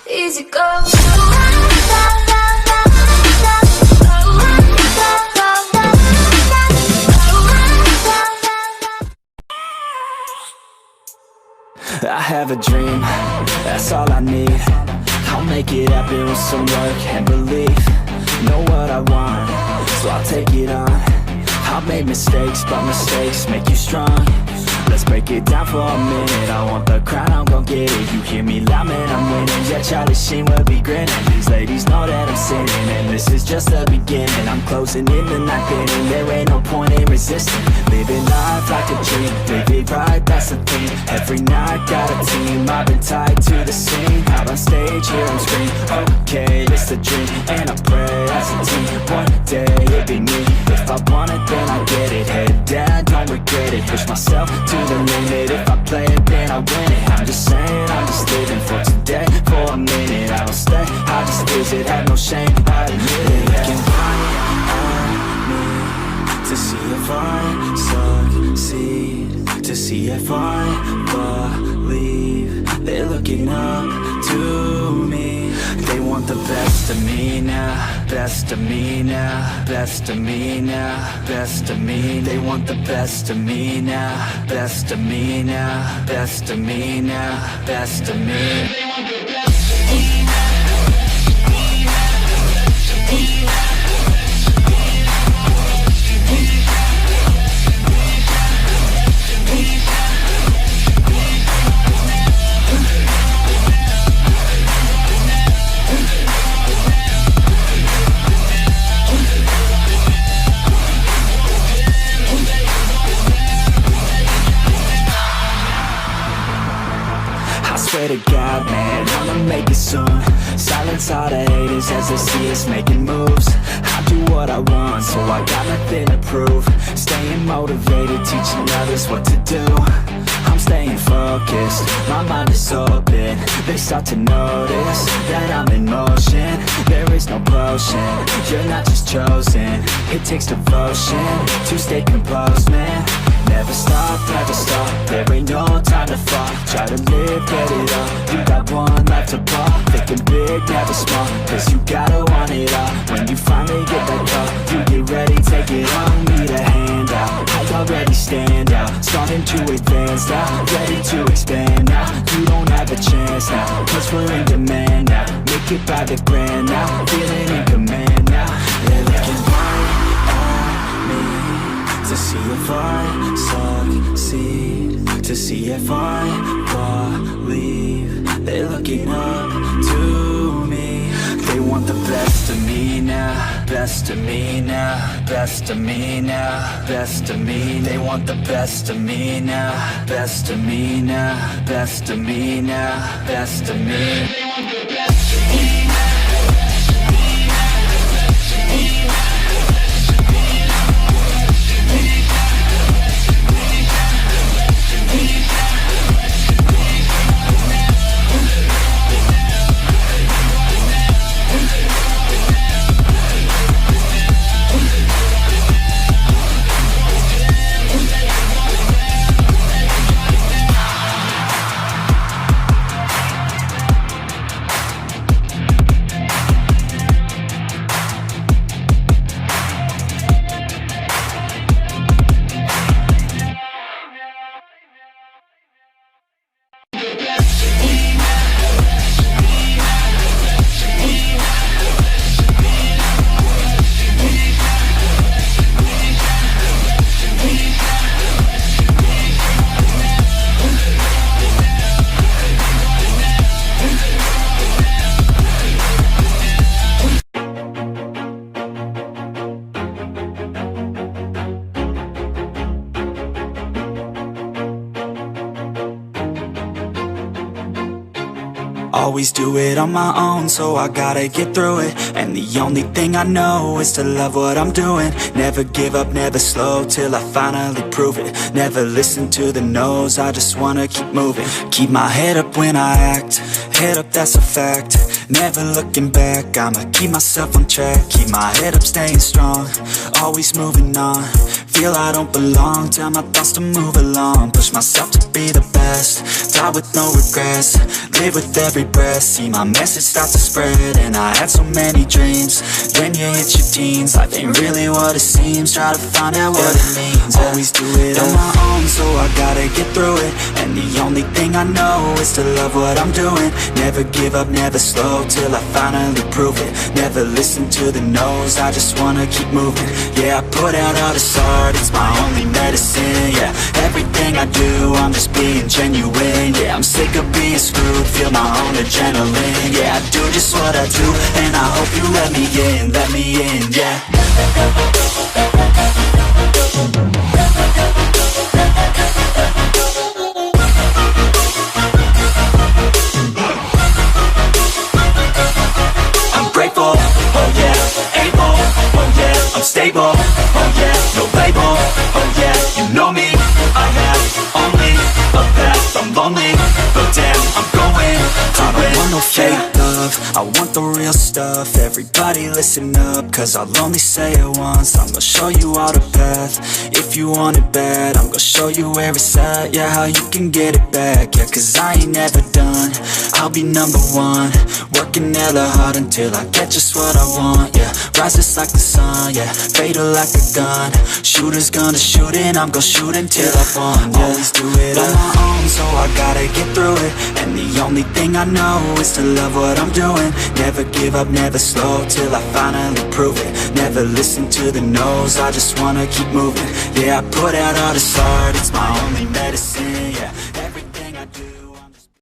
easy go. I have a dream, that's all I need. I'll make it happen with some work and belief. Know what I want, so I'll take it on. I've made mistakes, but mistakes make you strong. Let's break it down for a minute. I want the crown, I'm gon' get it. You hear me loud, man, I'm winning. Yeah, Charlie Sheen will be grinning. These ladies know that I'm sinning, and this is just the beginning. I'm closing in the night inning. There ain't no point in resisting. Living life like a dream, live it right, that's the thing. Every night got a team, I've been tied to the scene. Out on stage, here on screen. Okay, it's a dream, and I pray as a team. One day it'll be me. If I want it, then I get it. Head down, don't regret it. Push myself to the limit. If I play it, then I win it. I'm just saying, I'm just living for today. For a minute, I don't stay, I just visit. Have no shame, I admit it. Looking right at me to see if I succeed, to see if I believe. They're looking up to me. They want the best of me now, best of me now, best of me now, best of me. They want the best of me now, best of me now, best of me now, best of me. They want the best of me now. Swear to God, man, I'ma make it soon. Silence all the haters as they see us making moves. I do what I want, so I got nothing to prove. Staying motivated, teaching others what to do. I'm staying focused, my mind is open. They start to notice that I'm in motion. There is no potion, you're not just chosen. It takes devotion to stay composed, man. Never stop, there ain't no time to fall. Try to live, get it all. You got one life to ball. Thinking big, never small, cause you gotta want it all. When you finally get that call, you get ready, take it on. Need a hand out, I already stand out. Starting to advance now, ready to expand now. You don't have a chance now, cause we're in demand now. Make it by the grand now, feeling in command now. They're looking right at me to see if I succeed, to see if I believe. They're looking up to me. They want the best of me now, best of me now, best of me now, best of me. They want the best of me now, best of me now, best of me now, best of me. They want the best of me. Always do it on my own, so I gotta get through it. And the only thing I know is to love what I'm doing. Never give up, never slow, till I finally prove it. Never listen to the no's, I just wanna keep moving. Keep my head up when I act, head up, that's a fact. Never looking back, I'ma keep myself on track. Keep my head up, staying strong, always moving on. feel I don't belong, tell my thoughts to move along, push myself to be the best, die with no regrets, live with every breath, see my message start to spread, and I had so many dreams, then you hit your teens, life ain't really what it seems, try to find out what it means, always do it on my own, so I gotta get through it, and the only thing I know is to love what I'm doing, never give up, never slow, till I finally prove it, never listen to the no's, I just wanna keep moving, yeah, I put out all this art, it's my only medicine, yeah, everything I do, I'm just being genuine, yeah, I'm sick of being screwed, feel my own adrenaline, yeah, I do just what I do, and I hope you let me in, yeah. I'm grateful, oh yeah, able, oh yeah, I'm stable, oh yeah, no label, oh yeah, you know me, I have only a path, I'm lonely, but damn, I'm going to win. I don't want no fake love, I want the real stuff, everybody listen up, cause I'll only say it once, I'm gonna show you all the path, if you want it bad, I'm gonna show you where it's at, yeah, how you can get it back, yeah, cause I ain't never done, I'll be number one, working hella hard until I get just what I want, yeah, rises like the sun, yeah, fatal like a gun, shooters gonna shoot and I'm gonna shoot until I won, yeah, always do it on my own, so I gotta get through it, and the only thing I know is to love what I'm doing, never give up, never slow, till I finally prove it, never listen to the no's, I just wanna keep moving, yeah, I put out all this art, it's my only medicine,